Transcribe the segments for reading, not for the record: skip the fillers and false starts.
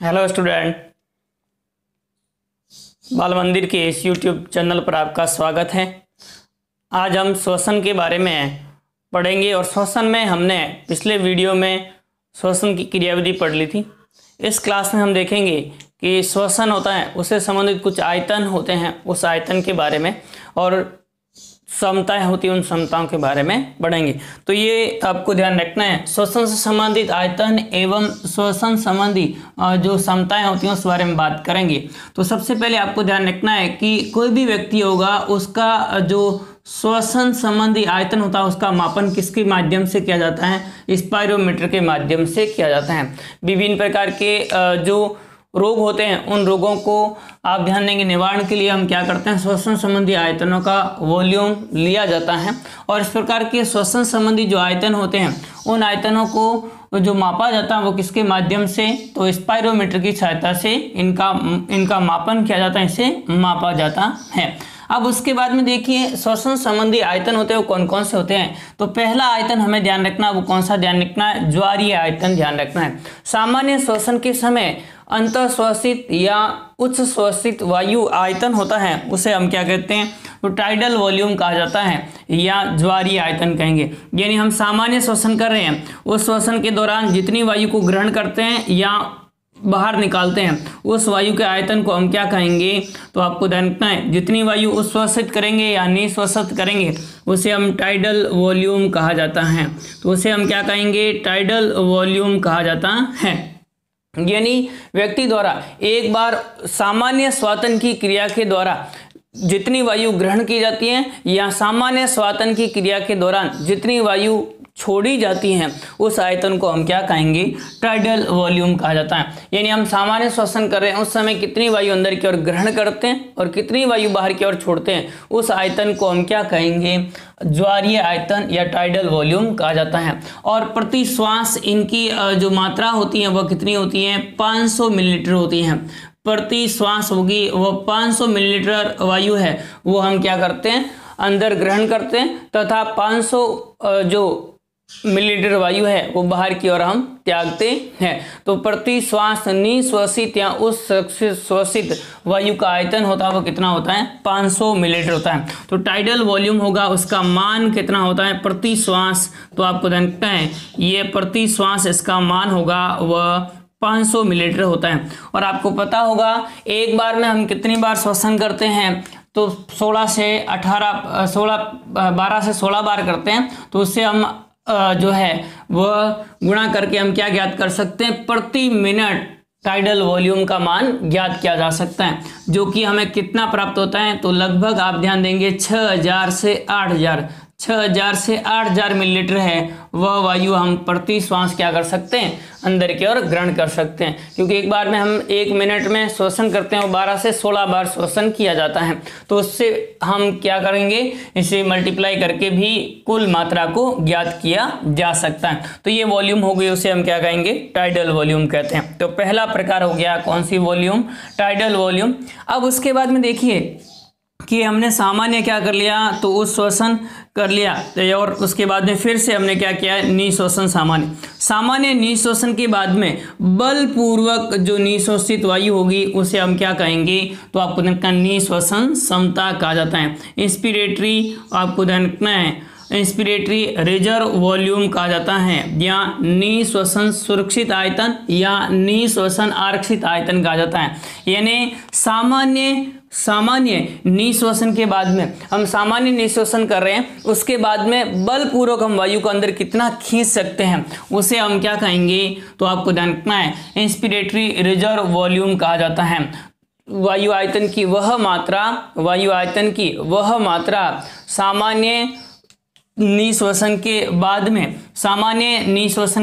Hello student, बाल मंदिर के इस यूट्यूब चैनल पर आपका स्वागत है। आज हम श्वसन के बारे में पढ़ेंगे और श्वसन में हमने पिछले वीडियो में श्वसन की क्रियाविधि पढ़ ली थी। इस क्लास में हम देखेंगे कि श्वसन होता है उससे संबंधित कुछ आयतन होते हैं, उस आयतन के बारे में, और समताएं होती हैं उन समताओं के बारे में पढ़ेंगे। तो ये आपको ध्यान रखना है, श्वसन से संबंधित आयतन एवं श्वसन संबंधी जो समताएं होती हैं उस बारे में बात करेंगे। तो सबसे पहले आपको ध्यान रखना है कि कोई भी व्यक्ति होगा उसका जो श्वसन संबंधी आयतन होता है उसका मापन किसके माध्यम से किया जाता है? स्पायरोमीटर के माध्यम से किया जाता है। विभिन्न प्रकार के जो रोग होते हैं उन रोगों को आप ध्यान देंगे निवारण के लिए हम क्या करते हैं, श्वसन संबंधी आयतनों का वॉल्यूम लिया जाता है और इस प्रकार के श्वसन संबंधी जो आयतन होते हैं उन आयतनों को जो मापा जाता है वो किसके माध्यम से? तो स्पायरोमीटर की सहायता से इनका मापन किया जाता है, इसे मापा जाता है। अब उसके बाद में देखिए श्वसन संबंधी आयतन होते हैं वो कौन कौन से होते हैं। तो पहला आयतन हमें ध्यान रखना है, वो कौन सा ध्यान रखना है? ज्वारीय आयतन ध्यान रखना है। सामान्य श्वसन के समय अंतःश्वसित या उच्च श्वसित वायु आयतन होता है उसे हम क्या कहते हैं? तो टाइडल वॉल्यूम कहा जाता है या ज्वारीय आयतन कहेंगे। यानी हम सामान्य श्वसन कर रहे हैं, उस श्वसन के दौरान जितनी वायु को ग्रहण करते हैं या बाहर निकालते हैं उस वायु के आयतन को हम क्या कहेंगे? तो आपको ध्यान रखना है, जितनी वायु उश्वसित करेंगे या निश्वसित करेंगे उसे हम टाइडल वॉल्यूम कहा जाता है। तो उसे हम क्या कहेंगे? टाइडल वॉल्यूम कहा जाता है। यानी व्यक्ति द्वारा एक बार सामान्य श्वसन की क्रिया के द्वारा जितनी वायु ग्रहण की जाती है या सामान्य श्वसन की क्रिया के दौरान जितनी वायु छोड़ी जाती हैं उस आयतन को हम क्या कहेंगे? टाइडल वॉल्यूम कहा जाता है। यानी हम सामान्य श्वसन कर रहे हैं उस समय कितनी वायु अंदर की ओर ग्रहण करते हैं और कितनी वायु बाहर की ओर छोड़ते हैं उस आयतन को हम क्या कहेंगे? ज्वारीय आयतन या टाइडल वॉल्यूम कहा जाता है। और प्रति श्वास इनकी जो मात्रा होती है वह कितनी होती है? 500 मिलीलीटर होती है। प्रति श्वास होगी वह 500 मिलीलीटर वायु है वो हम क्या करते हैं? अंदर ग्रहण करते हैं तथा 500 जो मिलीलीटर वायु है वो बाहर की ओर हम त्यागते हैं। तो प्रति श्वास निश्वसित या उस श्वसित वायु का आयतन होता है वो कितना होता है? 500 मिलीलीटर होता है। तो टाइडल वॉल्यूम होगा उसका मान कितना होता है प्रति श्वास? तो आपको जानते हैं ये प्रति श्वास इसका मान होगा वह 500 मिलीलीटर होता है। और आपको पता होगा एक बार में हम कितनी बार श्वसन करते हैं? तो 12 से 16 बार करते हैं। तो उससे हम जो है वह गुणा करके हम क्या ज्ञात कर सकते हैं? प्रति मिनट टाइडल वॉल्यूम का मान ज्ञात किया जा सकता है, जो कि हमें कितना प्राप्त होता है? तो लगभग आप ध्यान देंगे 6000 से 8000 मिलीलीटर है वह वायु हम प्रति श्वास क्या कर सकते हैं? अंदर की ओर ग्रहण कर सकते हैं। क्योंकि एक बार में हम 1 मिनट में श्वसन करते हैं और 12 से 16 बार श्वसन किया जाता है। तो उससे हम क्या करेंगे? इसे मल्टीप्लाई करके भी कुल मात्रा को ज्ञात किया जा सकता है। तो ये वॉल्यूम हो गई, उसे हम क्या कहेंगे? टाइडल वॉल्यूम कहते हैं। तो पहला प्रकार हो गया कौन सी वॉल्यूम? Tidal volume. अब उसके बाद में देखिए कि हमने सामान्य क्या कर लिया? तो उस श्वसन कर लिया और उसके बाद में फिर से हमने क्या किया? निश्वसन सामान्य निश्वसन के बाद में बलपूर्वक जो निश्वसित वायु होगी उसे हम क्या कहेंगे? तो आपको ध्यान निश्वसन समता कहा जाता है। इंस्पिरेटरी आपको ध्यान रखना है, इंस्पिरेटरी रिजर्व वॉल्यूम कहा जाता है या निश्वसन सुरक्षित आयतन या निश्वसन आरक्षित आयतन कहा जाता है। यानी सामान्य निश्वसन के बाद में हम सामान्य निश्वसन कर रहे हैं उसके बाद में बलपूर्वक हम वायु को अंदर कितना खींच सकते हैं उसे हम क्या कहेंगे? तो आपको ध्यान रखना है इंस्पिरेटरी रिजर्व वॉल्यूम कहा जाता है। वायु आयतन की वह मात्रा सामान्य निश्वसन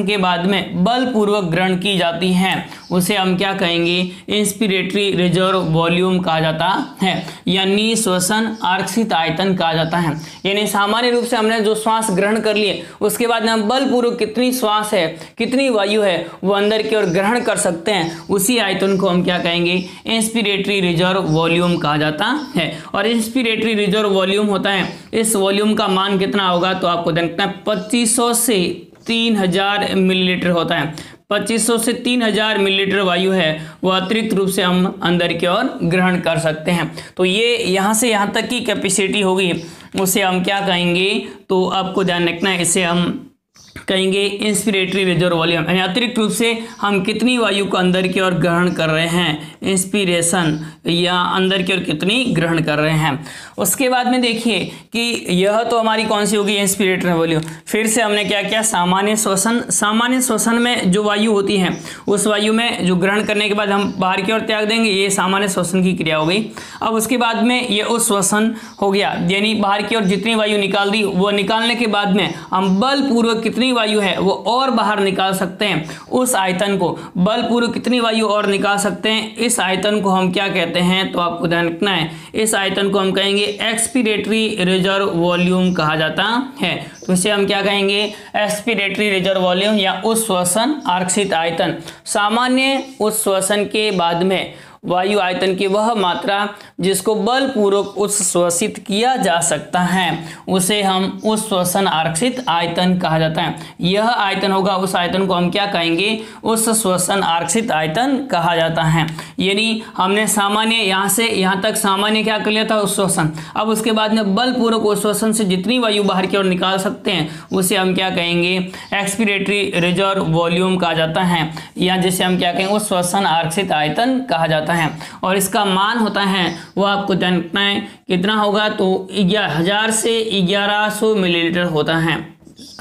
के बाद में बलपूर्वक ग्रहण की जाती है उसे हम क्या कहेंगे? इंस्पिरेटरी रिजर्व वॉल्यूम कहा जाता है या निश्वसन आरक्षित आयतन कहा जाता है। यानी सामान्य रूप से हमने जो श्वास ग्रहण कर लिए उसके बाद हम बलपूर्वक कितनी श्वास है, कितनी वायु है वो अंदर की ओर ग्रहण कर सकते हैं, उसी आयतन को हम क्या कहेंगे? इंस्पिरेटरी रिजर्व वॉल्यूम कहा जाता है। और इंस्पिरेटरी रिजर्व वॉल्यूम होता है, इस वॉल्यूम का मान कितना होगा? तो आपको देखना है 2500 से 3000 मिलीलीटर होता है। 2500 से 3000 मिलीलीटर वायु है वो अतिरिक्त रूप से हम अंदर की ओर ग्रहण कर सकते हैं। तो ये यहाँ से यहाँ तक की कैपेसिटी होगी, उसे हम क्या कहेंगे, तो आपको ध्यान रखना है, इसे हम कहेंगे इंस्पिरेटरी रिजर्व वॉल्यूम, यानी अतिरिक्त रूप से हम कितनी वायु को अंदर की ओर ग्रहण कर रहे हैं, इंस्पिरेशन या अंदर की ओर कितनी ग्रहण कर रहे हैं। उसके बाद में देखिए कि यह तो हमारी कौन सी होगी, इंस्पिरेटरी वॉल्यूम। फिर से हमने क्या किया, सामान्य श्वसन। सामान्य श्वसन में जो वायु होती है उस वायु में जो ग्रहण करने के बाद हम बाहर की ओर त्याग देंगे, ये सामान्य श्वसन की क्रिया हो गई। अब उसके बाद में ये उच्छ्वसन हो गया, यानी बाहर की ओर जितनी वायु निकाल दी, वो निकालने के बाद में हम बलपूर्वक कितनी वायु है वो और बाहर निकाल सकते हैं। उस आयतन को बलपूर्वक कितनी वायु और निकाल सकते हैं, इस आयतन को हम क्या कहते हैं, तो आपको ध्यान रखना है, इस आयतन को हम कहेंगे एक्सपिरेटरी रिजर्व वॉल्यूम कहा जाता है। तो इसे हम क्या कहेंगे, एक्सपिरेटरी रिजर्व वॉल्यूम या उच्छ्वसन आरक्षित आयतन। सामान्य उच्छ्वसन के बाद में वायु आयतन की वह मात्रा जिसको बलपूर्वक उच्छ्वसित किया जा सकता है उसे हम उच्छ्वसन आरक्षित आयतन कहा जाता है। यह आयतन होगा, उस आयतन को हम क्या कहेंगे, उच्छ्वसन आरक्षित आयतन कहा जाता है। यानी हमने सामान्य यहाँ से यहाँ तक सामान्य क्या कर लिया था, उच्छ्वसन। अब उसके बाद में बलपूर्वक उच्छ्वसन से जितनी वायु बाहर की ओर निकाल सकते हैं उसे हम क्या कहेंगे, एक्सपिरेटरी रिजर्व वॉल्यूम कहा जाता है, या जिसे हम क्या कहेंगे, उच्छ्वसन आरक्षित आयतन कहा जाता है। और इसका मान होता है वो आपको ध्यान रखना है कितना होगा, तो 1000 से 1100 मिलीलीटर होता है।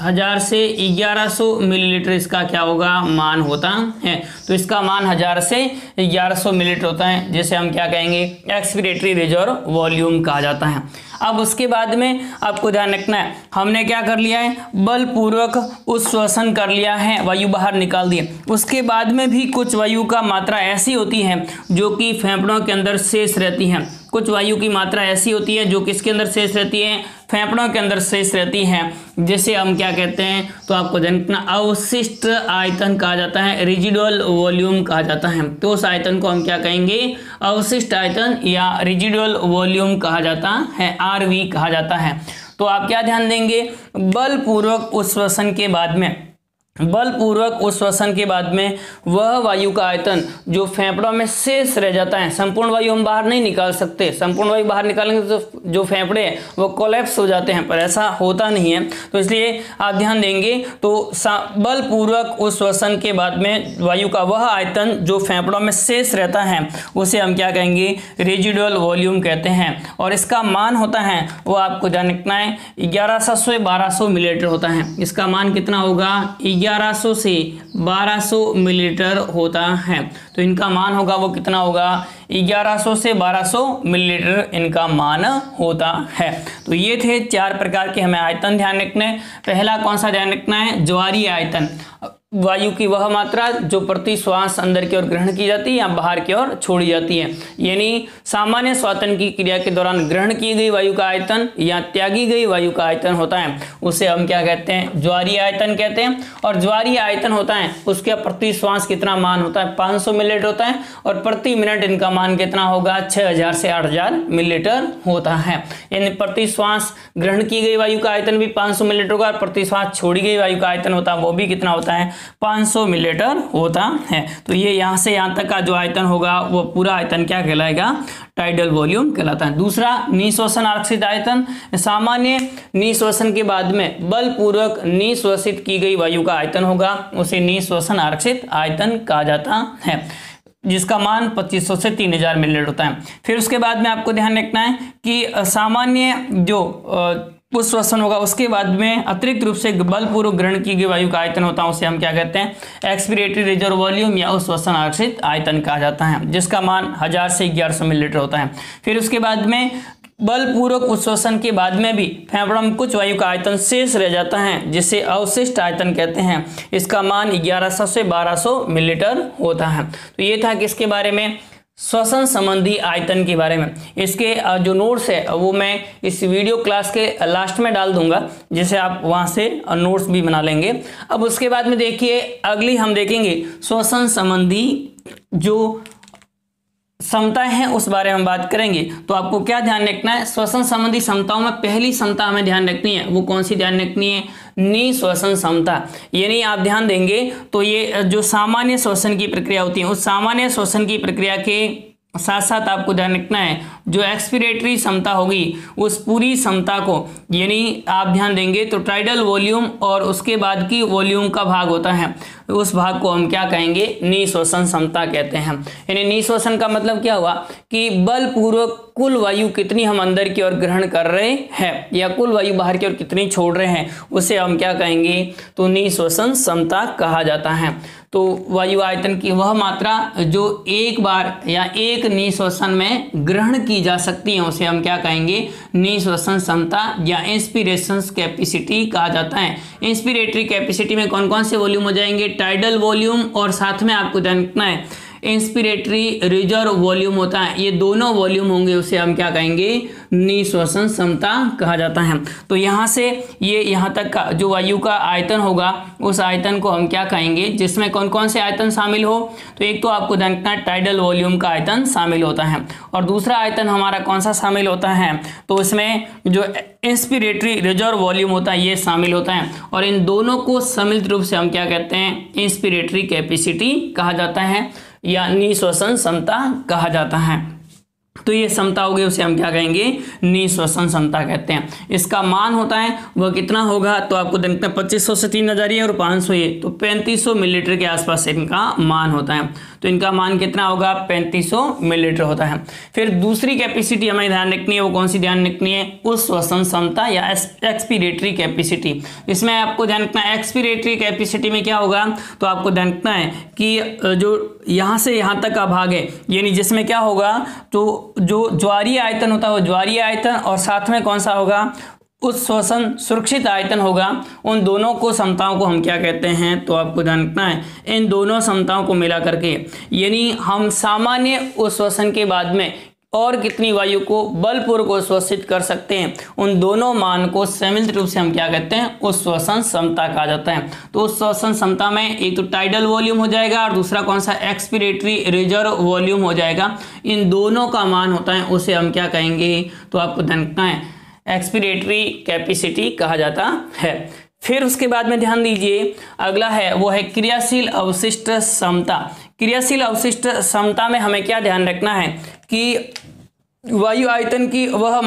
1000 से 1100 मिलीलीटर इसका क्या होगा, मान होता है। तो इसका मान 1000 से 1100 मिलीलीटर होता है, जिसे हम क्या कहेंगे, एक्सपिरेटरी रिजर्व वॉल्यूम कहा जाता है। अब उसके बाद में आपको ध्यान रखना है, हमने क्या कर लिया है, बलपूर्वक उच्छ्वसन कर लिया है, वायु बाहर निकाल दी। उसके बाद में भी कुछ वायु का मात्रा ऐसी होती है जो कि फेफड़ों के अंदर शेष रहती है। कुछ वायु की मात्रा ऐसी होती है जो किसके अंदर शेष रहती है, फेफड़ों के अंदर शेष रहती है, जिसे हम क्या कहते हैं, तो आपको जानना, अवशिष्ट आयतन कहा जाता है, रेजिडुअल वॉल्यूम कहा जाता है। तो उस आयतन को हम क्या कहेंगे, अवशिष्ट आयतन या रेजिडुअल वॉल्यूम कहा जाता है, आरवी कहा जाता है। तो आप क्या ध्यान देंगे, बलपूर्वक उच्छ्वसन के बाद में, बलपूर्वक उच्छ्वसन के बाद में वह वायु का आयतन जो फेफड़ों में शेष रह जाता है, संपूर्ण वायु हम बाहर नहीं निकाल सकते, संपूर्ण वायु बाहर निकालेंगे तो जो फेफड़े हैं वो कोलैप्स हो जाते हैं, पर ऐसा होता नहीं है। तो इसलिए आप ध्यान देंगे, तो बलपूर्वक उच्छ्वसन के बाद में वायु का वह आयतन जो फेफड़ों में शेष रहता है उसे हम क्या कहेंगे, रेजिडुअल वॉल्यूम कहते हैं। और इसका मान होता है वो आपको ध्यान रखना है 1100 से 1200 मिलीलीटर होता है। इसका मान कितना होगा, 1100 से 1200 मिलीलीटर होता है। तो इनका मान होगा वो कितना होगा, 1100 से 1200 मिलीलीटर इनका मान होता है। तो ये थे 4 प्रकार के हमें आयतन ध्यान रखने। पहला कौन सा ध्यान रखना है, ज्वारीय आयतन, वायु की वह मात्रा जो प्रति श्वास अंदर की ओर ग्रहण की जाती है या बाहर की ओर छोड़ी जाती है। यानी सामान्य श्वसन की क्रिया के दौरान ग्रहण की गई वायु का आयतन या त्यागी गई वायु का आयतन होता है, उसे हम क्या कहते हैं, ज्वारीय आयतन कहते हैं। और ज्वारीय आयतन होता है उसके प्रति श्वास कितना मान होता है, 500 मिलीलीटर होता है, और प्रति मिनट इनका मान कितना होगा, 6000 से 8000 मिलीलीटर होता है। यानी प्रति श्वास ग्रहण की गई वायु का आयतन भी 500 मिलीलीटर होगा, और प्रति श्वास छोड़ी गई वायु का आयतन होता है वो भी कितना होता है, 500 मिलीलीटर होता है। तो ये यहाँ से यहाँ तक का जो आयतन होगा वो पूरा आयतन क्या कहलाएगा, टाइडल वॉल्यूम कहलाता है। दूसरा, निःश्वसन आरक्षित आयतन, सामान्य निःश्वसन के बाद में बलपूर्वक निःश्वसित की गई वायु का आयतन होगा, उसे निःश्वसन आरक्षित आयतन कहा जाता है, जिसका मान 2500 से 3000 मिलीलीटर होता है। फिर उसके बाद में आपको ध्यान रखना है कि सामान्य जो उच्छ्वसन होगा उसके बाद में अतिरिक्त रूप से बलपूर्वक ग्रहण की गई वायु का आयतन होता है, उसे हम क्या कहते हैं, एक्सपिरेटरी रिजर्व वॉल्यूम या उच्छ्वसन आरक्षित आयतन कहा जाता है, जिसका मान 1000 से 1100 मिलीलीटर होता है। फिर उसके बाद में बलपूर्वक उच्छ्वसन के बाद में भी फेफड़ों में कुछ वायु का आयतन शेष रह जाता है, जिसे अवशिष्ट आयतन कहते हैं। इसका मान 1100 से 1200 मिलीलीटर होता है। तो ये था किसके बारे में, श्वसन संबंधी आयतन के बारे में। इसके जो नोट्स है वो मैं इस वीडियो क्लास के लास्ट में डाल दूंगा, जिसे आप वहां से नोट्स भी बना लेंगे। अब उसके बाद में देखिए, अगली हम देखेंगे श्वसन संबंधी जो क्षमताएं हैं उस बारे में बात करेंगे। तो आपको क्या ध्यान रखना है, श्वसन संबंधी क्षमताओं में पहली क्षमता हमें ध्यान रखनी है, वो कौन सी ध्यान रखनी है, निःश्वसन क्षमता। यानी आप ध्यान देंगे तो ये जो सामान्य श्वसन की प्रक्रिया होती है, उस सामान्य श्वसन की प्रक्रिया के साथ साथ आपको ध्यान रखना है जो एक्सपिरेटरी क्षमता होगी उस पूरी क्षमता को, यानी आप ध्यान देंगे तो टाइडल वॉल्यूम और उसके बाद की वॉल्यूम का भाग होता है, उस भाग को हम क्या कहेंगे, निःश्वसन क्षमता कहते हैं। यानी निःश्वसन का मतलब क्या हुआ कि बलपूर्वक कुल वायु कितनी हम अंदर की ओर ग्रहण कर रहे हैं या कुल वायु बाहर की ओर कितनी छोड़ रहे हैं, उसे हम क्या कहेंगे, तो निःश्वसन क्षमता कहा जाता है। तो वायु आयतन की वह मात्रा जो एक बार या एक निःश्वसन में ग्रहण की जा सकती है उसे हम क्या कहेंगे, निःश्वसन क्षमता या इंस्पिरेशन कैपेसिटी कहा जाता है। इंस्पिरेटरी कैपेसिटी में कौन कौन से वॉल्यूम हो जाएंगे, टाइडल वॉल्यूम और साथ में आपको ध्यान रखना है इंस्पिरेटरी रिजर्व वॉल्यूम होता है, ये दोनों वॉल्यूम होंगे उसे हम क्या कहेंगे, निःश्वसन क्षमता कहा जाता है। तो यहाँ से ये यहाँ तक का जो वायु का आयतन होगा उस आयतन को हम क्या कहेंगे, जिसमें कौन कौन से आयतन शामिल हो, तो एक तो आपको ध्यान रखना है टाइडल वॉल्यूम का आयतन शामिल होता है और दूसरा आयतन हमारा कौन सा शामिल होता है, तो इसमें जो इंस्पिरेटरी रिजर्व वॉल्यूम होता है ये शामिल होता है और इन दोनों को सम्मिलित रूप से हम क्या कहते हैं, इंस्पिरेटरी कैपेसिटी कहा जाता है या निःश्वसन क्षमता कहा जाता है। तो ये क्षमता हो गई उसे हम क्या कहेंगे, निःश्वसन क्षमता कहते हैं। इसका मान होता है वह कितना होगा, तो आपको देखते हैं 2500 से 3000 ये और 500 ये, तो 3500 मिलीलीटर के आसपास इनका मान होता है। तो इनका मान कितना होगा, 3500 मिलीलीटर होता है। फिर दूसरी कैपेसिटी हमें ध्यान रखनी है, वो कौन सी ध्यान रखनी है, उस श्वसन क्षमता या एक्सपिरेटरी कैपेसिटी। इसमें आपको ध्यान रखना है एक्सपिरेटरी कैपेसिटी में क्या होगा, तो आपको ध्यान रखना है कि जो यहाँ से यहाँ तक का भाग है, यानी जिसमें क्या होगा, तो जो ज्वारीय आयतन होता है वो ज्वारीय आयतन और साथ में कौन सा होगा, उस श्वसन सुरक्षित आयतन होगा, उन दोनों को क्षमताओं को हम क्या कहते हैं, तो आपको ध्यान रखना है इन दोनों क्षमताओं को मिला करके, यानी हम सामान्य उस श्वसन के बाद में और कितनी वायु को बलपूर्वक श्वसित कर सकते हैं, उन दोनों मान को सम्मिलित रूप से हम क्या कहते हैं, उस श्वसन क्षमता कहा जाता है। तो उस श्वसन क्षमता में एक तो टाइडल वॉल्यूम हो जाएगा और दूसरा कौन सा, एक्सपिरेटरी रिजर्व वॉल्यूम हो जाएगा। इन दोनों का मान होता है उसे हम क्या कहेंगे, तो आपको ध्यान रखना है एक्सपिरेटरी कैपेसिटी कहा जाता है। फिर उसके बाद में ध्यान दीजिए अगला है वो है क्रियाशील अवशिष्ट क्षमता। क्रियाशील अवशिष्ट क्षमता में हमें क्या ध्यान रखना है कि वायु आयतन की वह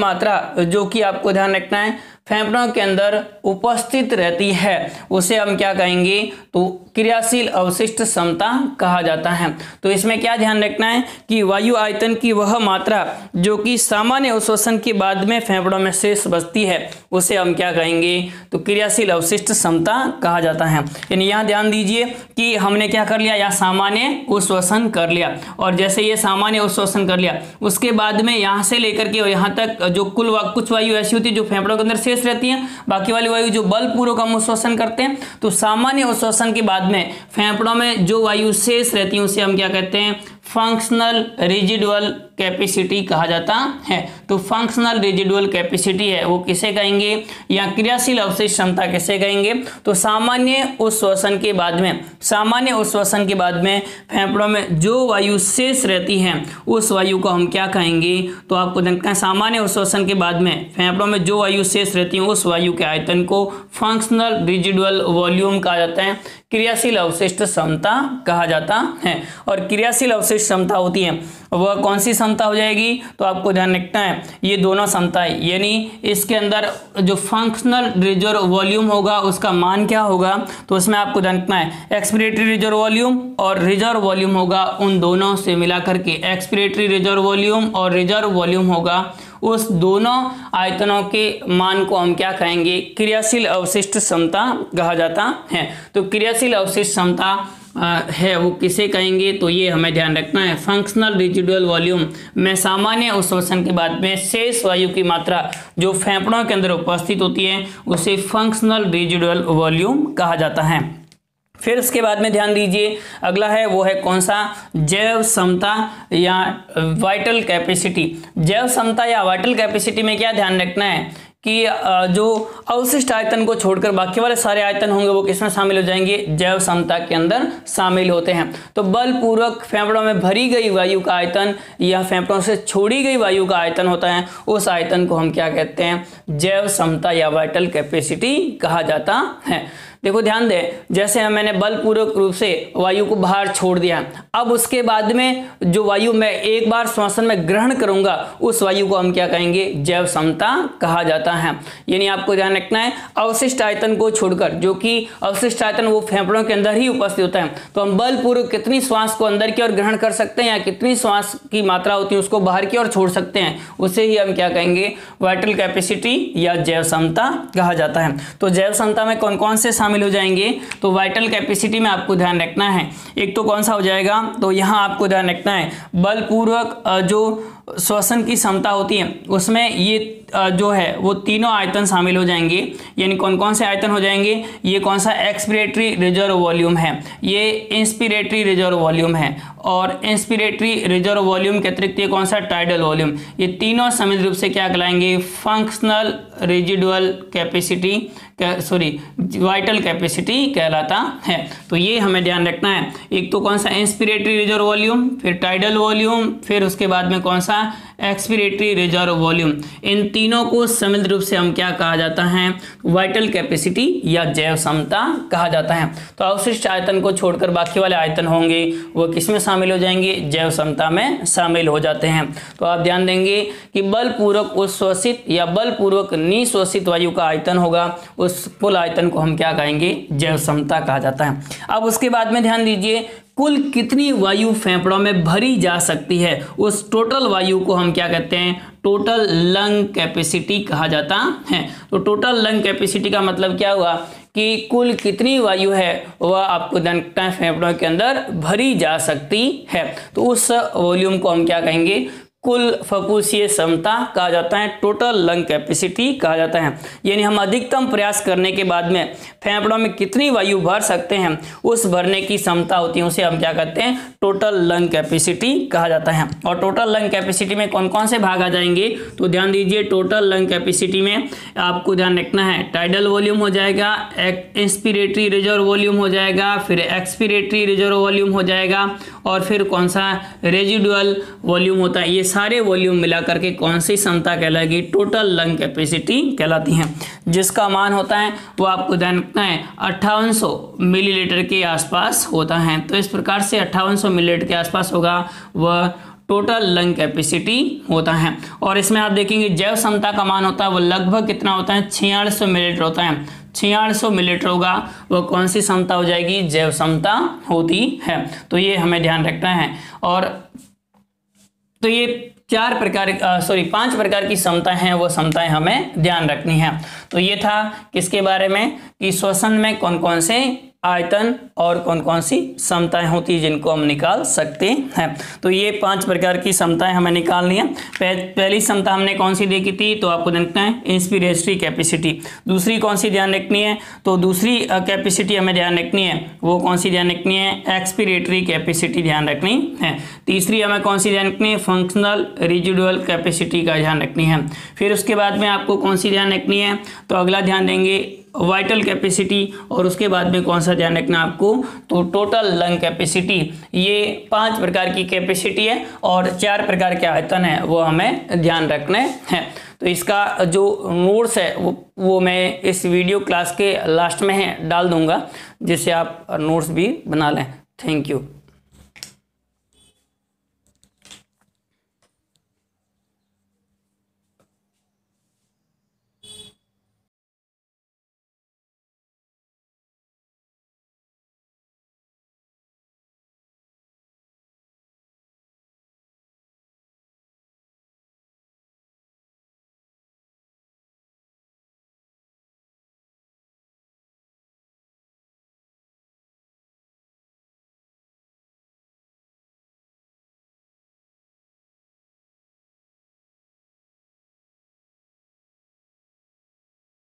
मात्रा जो कि आपको ध्यान रखना है फेफड़ों के अंदर उपस्थित रहती है उसे हम क्या कहेंगे, तो क्रियाशील अवशिष्ट क्षमता कहा जाता है। तो इसमें क्या ध्यान रखना है कि वायु आयतन की वह मात्रा जो कि सामान्य अवशोषण के बाद में फेफड़ों में शेष बचती है उसे हम क्या कहेंगे, तो क्रियाशील अवशिष्ट क्षमता कहा जाता है। यानी यहाँ ध्यान दीजिए कि हमने क्या कर लिया, यहाँ सामान्य अवशोषण कर लिया और जैसे ये सामान्य अवशोषण कर लिया उसके बाद में यहाँ से लेकर के और यहाँ तक जो कुछ वायु ऐसी होती है जो फेफड़ों के अंदर शेष रहती है, बाकी वाली वायु जो बलपूर्वक हम अवशोषण करते हैं। तो सामान्य अवशोषण के बाद में फेफड़ों में जो वायु शेष रहती है उसे हम क्या कहते हैं, फंक्शनल रेजिडुअल कैपेसिटी कहा जाता है। तो फंक्शनल रेजिडुअल कैपेसिटी है वो किसे कहेंगे, या क्रियाशील अवशिष्ट क्षमता किसे कहेंगे, तो सामान्य अवशोषण के बाद में फेफड़ों में जो वायु शेष रहती है उस वायु को हम क्या कहेंगे, तो आपको देखना है सामान्य अवशोषण के बाद में फेफड़ों में जो वायु शेष रहती है उस वायु के आयतन को फंक्शनल रेजिडुअल वॉल्यूम कहा जाता है, क्रियाशील अवशिष्ट क्षमता कहा जाता है। और क्रियाशील अवशिष्ट क्षमता होती है वह कौन सी क्षमता हो जाएगी, तो आपको ध्यान रखना है ये दोनों क्षमताएं, यानी इसके अंदर जो फंक्शनल रिजर्व वॉल्यूम होगा उसका मान क्या होगा, तो उसमें आपको ध्यान रखना है एक्सपिरेटरी रिजर्व वॉल्यूम और रिजर्व वॉल्यूम होगा, उन दोनों से मिला करके एक्सपिरेटरी रिजर्व वॉल्यूम और रिजर्व वॉल्यूम होगा, उस दोनों आयतनों के मान को हम क्या कहेंगे, क्रियाशील अवशिष्ट क्षमता कहा जाता है। तो क्रियाशील अवशिष्ट क्षमता है वो किसे कहेंगे, तो ये हमें ध्यान रखना है फंक्शनल रेजिडुअल वॉल्यूम में सामान्य अवशोषण के बाद में शेष वायु की मात्रा जो फेफड़ों के अंदर उपस्थित होती है उसे फंक्शनल रेजिडुअल वॉल्यूम कहा जाता है। फिर उसके बाद में ध्यान दीजिए अगला है वो है कौन सा, जैव क्षमता या वाइटल कैपेसिटी। जैव क्षमता या वाइटल कैपेसिटी में क्या ध्यान रखना है कि जो अवशिष्ट आयतन को छोड़कर बाकी वाले सारे आयतन होंगे वो किसमें शामिल हो जाएंगे, जैव समता के अंदर शामिल होते हैं। तो बलपूर्वक फेफड़ों में भरी गई वायु का आयतन या फेफड़ों से छोड़ी गई वायु का आयतन होता है, उस आयतन को हम क्या कहते हैं, जैव समता या वाइटल कैपेसिटी कहा जाता है। देखो ध्यान दें, जैसे मैंने बलपूर्वक रूप से वायु को बाहर छोड़ दिया, अब उसके बाद में जो वायु मैं एक बार श्वसन में ग्रहण करूंगा उस वायु को हम क्या कहेंगे, जैव समता कहा जाता है। यानी आपको ध्यान रखना है, अवशिष्ट आयतन को छोड़कर, जो कि अवशिष्ट आयतन वो फेफड़ों के अंदर ही उपस्थित होता है, तो हम बलपूर्वक कितनी श्वास को अंदर की ओर ग्रहण कर सकते हैं या कितनी श्वास की मात्रा होती है उसको बाहर की ओर छोड़ सकते हैं, उसे ही हम क्या कहेंगे, वाइटल कैपेसिटी या जैव समता कहा जाता है। तो जैव समता में कौन कौन से शामिल हो जाएंगे, तो वाइटल कैपेसिटी में आपको ध्यान रखना है, एक तो कौन सा हो जाएगा, तो यहां आपको ध्यान रखना है बलपूर्वक जो श्वसन की क्षमता होती है उसमें ये जो है वो तीनों आयतन शामिल हो जाएंगे। यानी कौन कौन से आयतन हो जाएंगे, ये कौन सा एक्सपिरेटरी रिजर्व वॉल्यूम है, ये इंस्पिरेटरी रिजर्व वॉल्यूम है, और इंस्पिरेटरी रिजर्व वॉल्यूम के अतिरिक्त ये कौन सा, टाइडल वॉल्यूम। ये तीनों सम्मिलित रूप से क्या कहलाएंगे, functional residual capacity vital capacity कहलाता है। तो ये हमें ध्यान रखना है, एक तो कौन सा इंस्पिरेटरी रिजर्व वॉल्यूम, फिर टाइडल वॉल्यूम, फिर उसके बाद में कौन सा, एक्सपिरेटरी रिजर्व वॉल्यूम। इन तीनों को सम्मिलित रूप से हम क्या कहा जाता है, वाइटल कैपेसिटी या जैव क्षमता कहा जाता है। तो अवशिष्ट आयतन को छोड़कर बाकी वाले आयतन होंगे वो किसमें शामिल हो जाएंगे, जैव क्षमता में शामिल हो जाते हैं। तो आप ध्यान देंगे कि बलपूर्वक उच्छ्वसित या बलपूर्वक निश्वसित वायु का आयतन होगा, उस कुल आयतन को हम क्या कहेंगे, जैव क्षमता कहा जाता है। अब उसके बाद में ध्यान दीजिए, कुल कितनी वायु फेफड़ों में भरी जा सकती है, उस टोटल वायु को हम क्या कहते हैं, टोटल लंग कैपेसिटी कहा जाता है। तो टोटल लंग कैपेसिटी का मतलब क्या हुआ कि कुल कितनी वायु है वह आपको ध्यान रखना है फेफड़ों के अंदर भरी जा सकती है। तो उस वॉल्यूम को हम क्या कहेंगे, कुल फुफ्फुसीय क्षमता कहा जाता है, टोटल लंग कैपेसिटी कहा जाता है। यानी हम अधिकतम प्रयास करने के बाद में फेफड़ों में कितनी वायु भर सकते हैं उस भरने की क्षमता होती है, उसे हम क्या कहते हैं, टोटल लंग कैपेसिटी कहा जाता है। और टोटल लंग कैपेसिटी में कौन कौन से भाग आ जाएंगे, तो ध्यान दीजिए, टोटल लंग कैपेसिटी में आपको ध्यान रखना है, टाइडल वॉल्यूम हो जाएगा, इंस्पिरेटरी रिजर्व वॉल्यूम हो जाएगा, फिर एक्सपिरेटरी रिजर्व वॉल्यूम हो जाएगा, और फिर कौन सा, रेजिडुअल वॉल्यूम होता है। ये सारे वॉल्यूम मिलाकर के कौन सी क्षमता कहलाएगी, टोटल लंग कैपेसिटी कहलाती है, जिसका मान होता है वो आपको ध्यान रखना है 5800 मिलीलीटर के आसपास होता है। तो इस प्रकार से 5800 मिलीलीटर के आसपास होगा वह टोटल लंग कैपेसिटी होता है। और इसमें आप देखेंगे जैव क्षमता का मान होता है वो लगभग कितना होता है, 4600 मिलीलीटर होता है। 4600 मिलीलीटर होगा वह कौन सी क्षमता हो जाएगी, जैव क्षमता होती है। तो ये हमें ध्यान रखना है। और तो ये 5 प्रकार की क्षमताएं हैं, वो क्षमताएं हमें ध्यान रखनी है। तो ये था किसके बारे में, कि श्वसन में कौन कौन से आयतन और कौन कौन सी क्षमताएं होती है जिनको हम निकाल सकते हैं। तो ये 5 प्रकार की क्षमताएं हमें निकालनी है। पहली क्षमता हमने कौन सी देखी थी, तो आपको देखना है इंस्पिरेटरी कैपेसिटी। दूसरी कौन सी ध्यान रखनी है, तो दूसरी कैपेसिटी हमें ध्यान रखनी है, वो कौन सी ध्यान रखनी है, एक्सपिरेटरी कैपेसिटी ध्यान रखनी है। तीसरी हमें कौन सी ध्यान रखनी है, फंक्शनल रेजिडुअल कैपेसिटी का ध्यान रखनी है। फिर उसके बाद में आपको कौन सी ध्यान रखनी है, तो अगला ध्यान देंगे वाइटल कैपेसिटी, और उसके बाद में कौन सा ध्यान रखना आपको, तो टोटल लंग कैपेसिटी। ये 5 प्रकार की कैपेसिटी है और 4 प्रकार के आयतन है वो हमें ध्यान रखने हैं। तो इसका जो नोट्स है वो मैं इस वीडियो क्लास के लास्ट में डाल दूंगा, जिससे आप नोट्स भी बना लें। Thank you.